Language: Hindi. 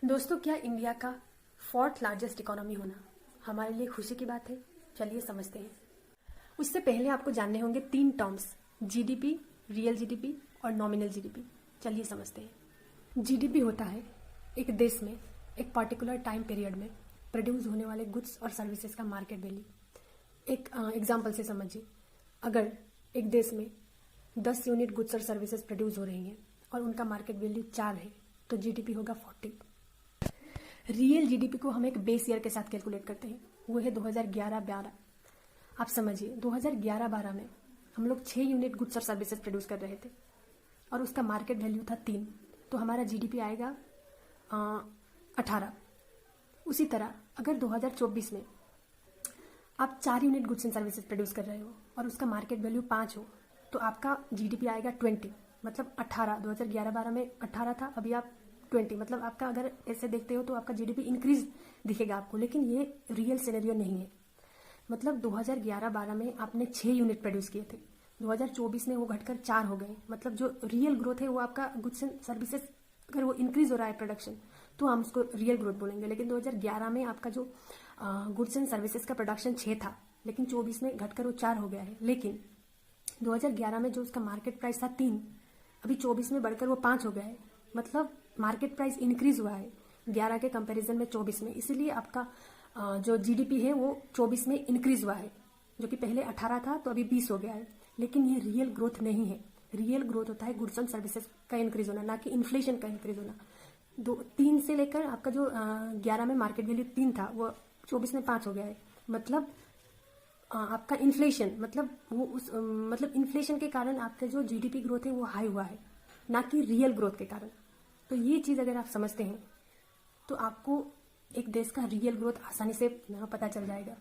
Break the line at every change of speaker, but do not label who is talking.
दोस्तों, क्या इंडिया का फोर्थ लार्जेस्ट इकोनॉमी होना हमारे लिए खुशी की बात है? चलिए समझते हैं। उससे पहले आपको जानने होंगे 3 टर्म्स, जीडीपी, रियल जीडीपी और नॉमिनल जीडीपी। चलिए समझते हैं। जीडीपी होता है एक देश में एक पर्टिकुलर टाइम पीरियड में प्रोड्यूस होने वाले गुड्स और सर्विसेज का मार्केट वैल्यू। एक एग्जांपल से समझिए, अगर एक देश में 10 यूनिट गुड्स और सर्विसेज प्रोड्यूस हो रही हैं और उनका मार्केट वैल्यू 4 है तो जीडीपी होगा 40। रियल जीडीपी को हम एक बेस ईयर के साथ कैलकुलेट करते हैं, वो है 2011-12। आप समझिए 2011-12 में हम लोग 6 यूनिट गुड्स और सर्विसेज प्रोड्यूस कर रहे थे और उसका मार्केट वैल्यू था 3, तो हमारा जीडीपी आएगा 18। उसी तरह अगर 2024 में आप 4 unit goods and services produce कर रहे हो और उसका मार्केट वैल्यू 5 हो तो आपका जीडीपी आएगा 20, मतलब 18। 2011-12 में 18 था, अभी आप 20, मतलब आपका अगर ऐसे देखते हो तो आपका जीडीपी इंक्रीज दिखेगा आपको, लेकिन ये रियल सिनेरियो नहीं है। मतलब 2011-12 में आपने 6 यूनिट प्रोड्यूस किए थे, 2024 में वो घटकर 4 हो गए। मतलब जो रियल ग्रोथ है वो आपका गुड्स एंड सर्विसेज अगर वो इंक्रीज हो रहा है प्रोडक्शन तो हम उसको रियल ग्रोथ बोलेंगे। लेकिन 2011 में आपका जो गुड्स एंड सर्विसेज का प्रोडक्शन 6 था, लेकिन 24 में घटकर वो 4 हो गया है। लेकिन 2011 में जो उसका मार्केट प्राइस था 3, अभी 24 में बढ़कर वो 5 हो गया है। मतलब मार्केट प्राइस इंक्रीज हुआ है 11 के कंपैरिजन में 24 में, इसीलिए आपका जो जीडीपी है वो 24 में इंक्रीज हुआ है, जो कि पहले 18 था तो अभी 20 हो गया है। लेकिन ये रियल ग्रोथ नहीं है। रियल ग्रोथ होता है गुड्स एंड सर्विसेज का इंक्रीज होना, ना कि इन्फ्लेशन का इंक्रीज होना। 3 से लेकर आपका जो 11 में मार्केट वैल्यू 3 था वो 24 में 5 हो गया है। मतलब आपका इन्फ्लेशन, मतलब वो मतलब इन्फ्लेशन के कारण आपका जो जीडीपी ग्रोथ है वो हाई हुआ है, ना कि रियल ग्रोथ के कारण। तो ये चीज़ अगर आप समझते हैं तो आपको एक देश का रियल ग्रोथ आसानी से पता चल जाएगा।